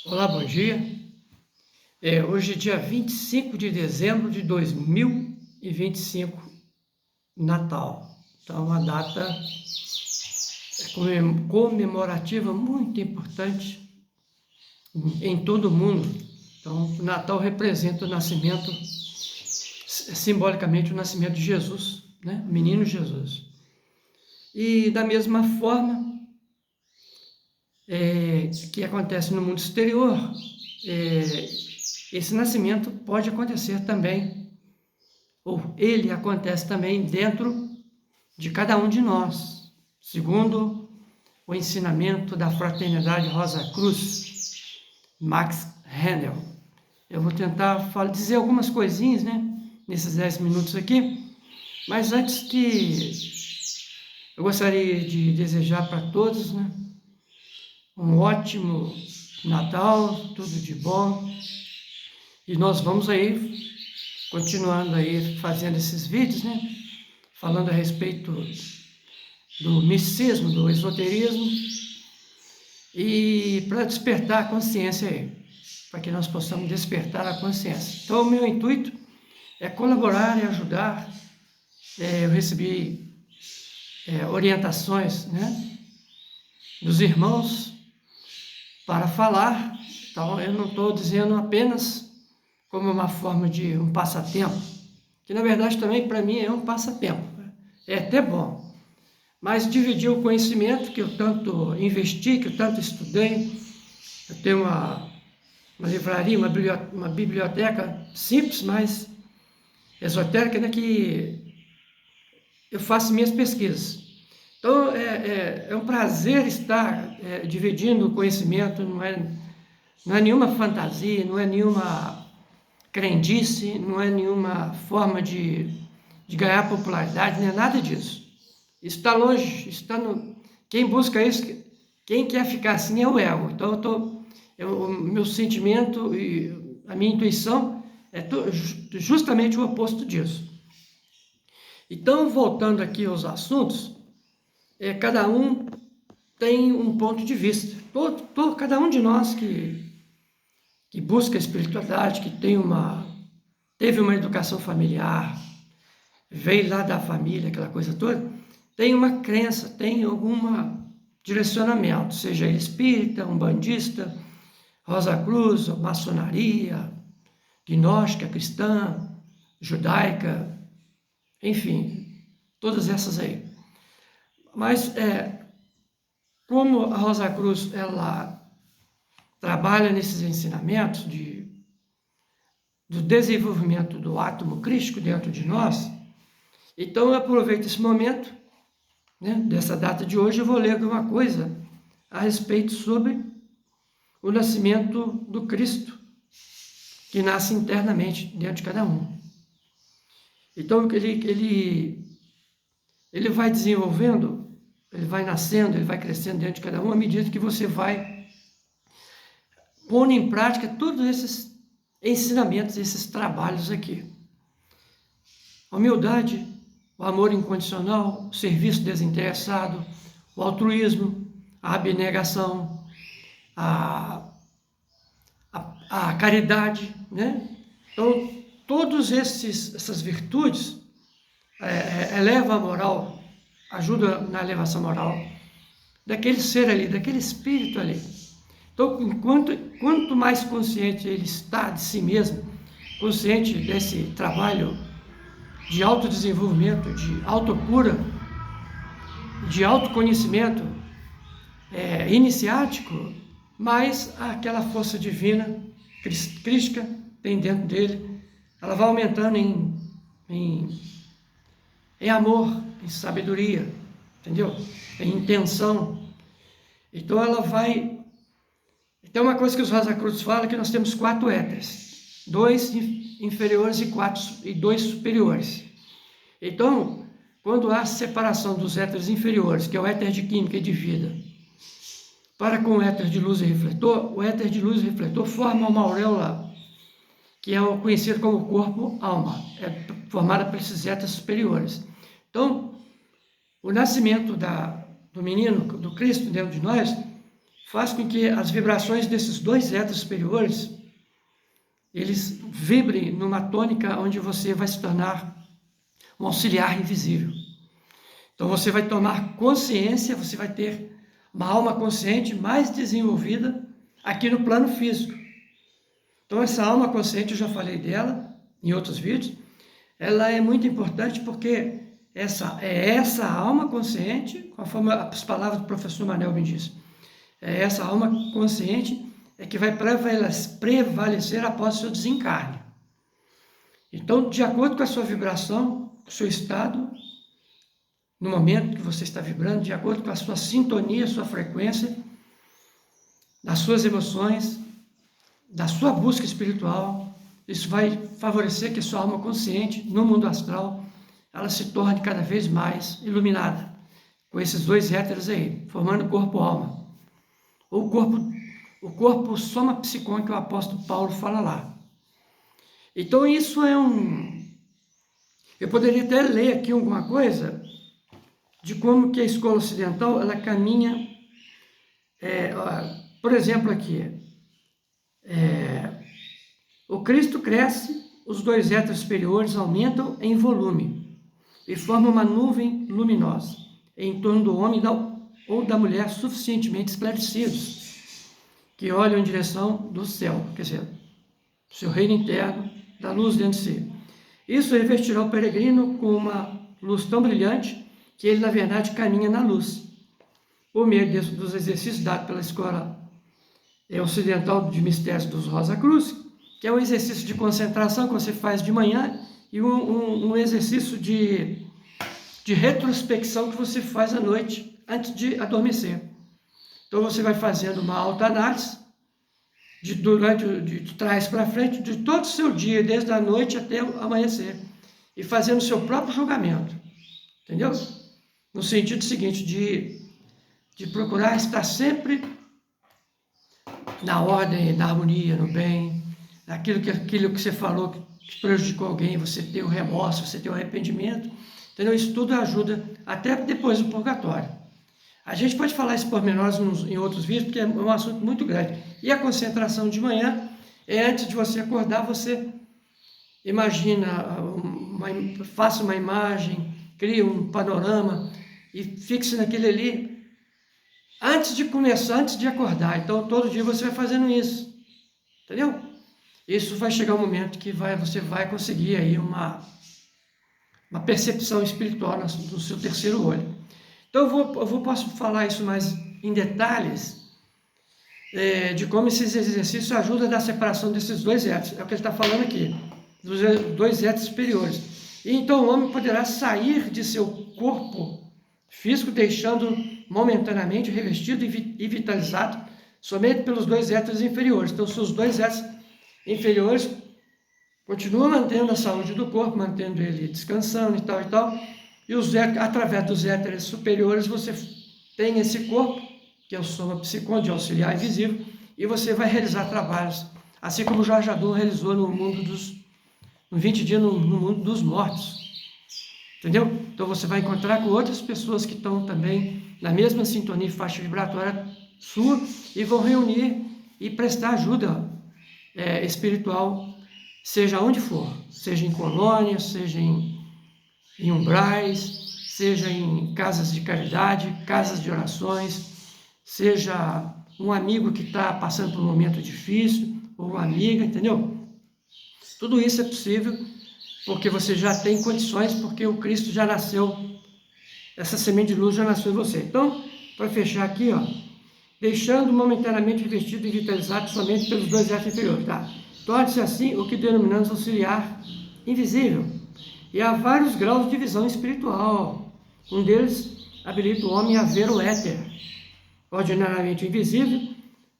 Olá, bom dia. Hoje é dia 25 de dezembro de 2025, Natal. Então, é uma data comemorativa muito importante em todo o mundo. Então, o Natal representa o nascimento, simbolicamente, o nascimento de Jesus, né? O menino Jesus. E da mesma forma que acontece no mundo exterior, esse nascimento pode acontecer também, ou ele acontece também dentro de cada um de nós, segundo o ensinamento da Fraternidade Rosa Cruz, Max Handel. Eu vou tentar dizer algumas coisinhas, né, nesses 10 minutos aqui, mas antes eu gostaria de desejar para todos, né, um ótimo Natal, tudo de bom. E nós vamos aí, continuando aí, fazendo esses vídeos, né? Falando a respeito do misticismo, do esoterismo, e para despertar a consciência aí, para que nós possamos despertar a consciência. Então, o meu intuito é colaborar e ajudar. Eu recebi orientações, né, dos irmãos para falar. Então, eu não estou dizendo apenas como uma forma de um passatempo, que na verdade também para mim é um passatempo, é até bom, mas dividir o conhecimento que eu tanto investi, que eu tanto estudei. Eu tenho uma livraria, uma biblioteca simples, mas esotérica, né, que eu faço minhas pesquisas. Então é um prazer estar dividindo o conhecimento, não é nenhuma fantasia, não é nenhuma crendice, não é nenhuma forma de ganhar popularidade, não é nada disso. Isso está longe, está no... Quem busca isso, quem quer ficar assim é o ego. Então, o meu sentimento e a minha intuição é justamente o oposto disso. Então, voltando aqui aos assuntos, cada um tem um ponto de vista. Cada um de nós que busca a espiritualidade, que teve uma educação familiar, veio lá da família, aquela coisa toda, tem uma crença, tem algum direcionamento, seja ele espírita, umbandista, Rosa Cruz, maçonaria, gnóstica, cristã, judaica, enfim, todas essas aí. Mas como a Rosa Cruz, ela trabalha nesses ensinamentos do desenvolvimento do átomo crístico dentro de nós, então eu aproveito esse momento, né, dessa data de hoje, eu vou ler alguma coisa a respeito sobre o nascimento do Cristo, que nasce internamente dentro de cada um. Então ele vai desenvolvendo, ele vai nascendo, ele vai crescendo dentro de cada um, à medida que você vai pondo em prática todos esses ensinamentos, esses trabalhos aqui. A humildade, o amor incondicional, o serviço desinteressado, o altruísmo, a abnegação, a caridade, né? Então, todas essas virtudes elevam a moral, ajudam na elevação moral daquele ser ali, daquele espírito ali. Então, quanto mais consciente ele está de si mesmo, consciente desse trabalho de autodesenvolvimento, de autocura, de autoconhecimento iniciático, mais aquela força divina, crística, tem dentro dele, ela vai aumentando em amor, em sabedoria, entendeu? Em intenção. Então ela vai... Tem uma coisa que os Rosa Cruz falam, que nós temos 4 éteres, 2 inferiores e 2 superiores. Então, quando há separação dos éteres inferiores, que é o éter de química e de vida, para com o éter de luz e refletor, o éter de luz e refletor forma uma auréola, que é conhecido como corpo-alma, é formada por esses éteres superiores. Então, o nascimento do menino, do Cristo dentro de nós, faz com que as vibrações desses dois éteres superiores, eles vibrem numa tônica onde você vai se tornar um auxiliar invisível. Então você vai tomar consciência, você vai ter uma alma consciente mais desenvolvida aqui no plano físico. Então essa alma consciente, eu já falei dela em outros vídeos, ela é muito importante porque essa alma consciente, conforme as palavras do professor Manel me disse, essa alma consciente é que vai prevalecer após o seu desencarne. Então, de acordo com a sua vibração, o seu estado, no momento que você está vibrando, de acordo com a sua sintonia, sua frequência, das suas emoções, da sua busca espiritual, isso vai favorecer que a sua alma consciente, no mundo astral, ela se torne cada vez mais iluminada, com esses dois éteres aí, formando corpo-alma. Ou o corpo soma psicon, que o apóstolo Paulo fala lá. Então isso é eu poderia até ler aqui alguma coisa de como que a escola ocidental, ela caminha, por exemplo aqui, o Cristo cresce, os dois éteres superiores aumentam em volume e formam uma nuvem luminosa em torno do homem ou da mulher suficientemente esclarecidos, que olham em direção do céu, quer dizer, do seu reino interno, da luz dentro de si. Isso revestirá o peregrino com uma luz tão brilhante que ele, na verdade, caminha na luz. Por meio dos exercícios dados pela escola ocidental de mistérios dos Rosa Cruz, que é um exercício de concentração que você faz de manhã e um exercício de retrospecção que você faz à noite, antes de adormecer. Então você vai fazendo uma autoanálise de trás para frente, de todo o seu dia, desde a noite até o amanhecer, e fazendo o seu próprio julgamento, entendeu? No sentido seguinte, de procurar estar sempre na ordem, na harmonia, no bem, aquilo que você falou que prejudicou alguém, você tem o remorso, você tem o arrependimento, entendeu? Isso tudo ajuda até depois do purgatório. A gente pode falar isso pormenores em outros vídeos, porque é um assunto muito grande. E a concentração de manhã é antes de você acordar, você imagina, faça uma imagem, cria um panorama e fixe naquele ali antes de começar, antes de acordar. Então, todo dia você vai fazendo isso, entendeu? Isso vai chegar um momento que você vai conseguir aí uma percepção espiritual no seu terceiro olho. Então, posso falar isso mais em detalhes, de como esses exercícios ajudam na separação desses dois éteres. É o que ele está falando aqui, dos dois éteres superiores. E então o homem poderá sair de seu corpo físico, deixando momentaneamente revestido e vitalizado somente pelos dois éteres inferiores. Então, seus dois éteres inferiores continuam mantendo a saúde do corpo, mantendo ele descansando e tal e tal. E através dos éteres superiores você tem esse corpo, que é o soma psicon, de auxiliar invisível, e você vai realizar trabalhos, assim como o Jorge Adorno realizou no 20 dias no mundo dos mortos. Entendeu? Então você vai encontrar com outras pessoas que estão também na mesma sintonia e faixa vibratória sua e vão reunir e prestar ajuda espiritual, seja onde for, seja em colônias, seja em umbrais, seja em casas de caridade, casas de orações, seja um amigo que está passando por um momento difícil, ou uma amiga, entendeu? Tudo isso é possível porque você já tem condições, porque o Cristo já nasceu, essa semente de luz já nasceu em você. Então, para fechar aqui, deixando momentaneamente revestido e vitalizado somente pelos dois éteres inferiores, tá? Torne-se assim o que denominamos auxiliar invisível. E há vários graus de visão espiritual. Um deles habilita o homem a ver o éter, ordinariamente invisível,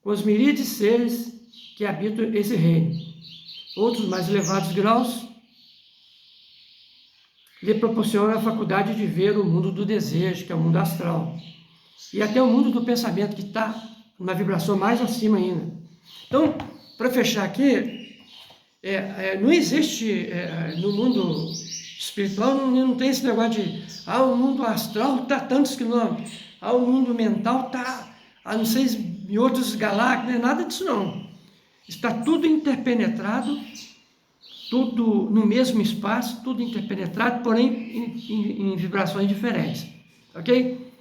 com os miríades seres que habitam esse reino. Outros mais elevados graus lhe proporcionam a faculdade de ver o mundo do desejo, que é o mundo astral, e até o mundo do pensamento, que está numa vibração mais acima ainda. Então, para fechar aqui, não existe no mundo espiritual, não tem esse negócio de o mundo astral está a tantos quilômetros, o mundo mental está a não sei em outras galáxias, não é nada disso não. Está tudo interpenetrado, tudo no mesmo espaço, tudo interpenetrado, porém em vibrações diferentes, ok?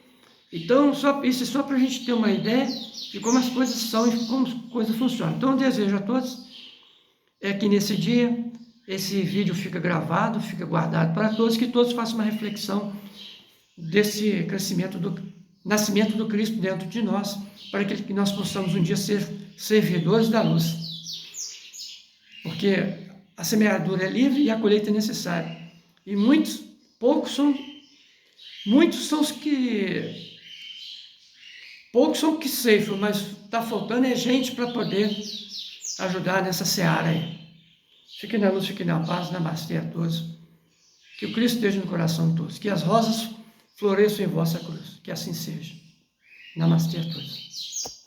Então, isso é só para a gente ter uma ideia de como as coisas são e como as coisas funcionam. Então, eu desejo a todos que nesse dia, esse vídeo fica gravado, fica guardado para todos, que todos façam uma reflexão desse nascimento do Cristo dentro de nós, para que nós possamos um dia ser servidores da luz. Porque a semeadura é livre e a colheita é necessária. E muitos são os que ceifam, mas está faltando gente para poder ajudar nessa seara aí. Fiquem na luz, fiquem na paz, namastê a todos. Que o Cristo esteja no coração de todos. Que as rosas floresçam em vossa cruz. Que assim seja. Namastê a todos.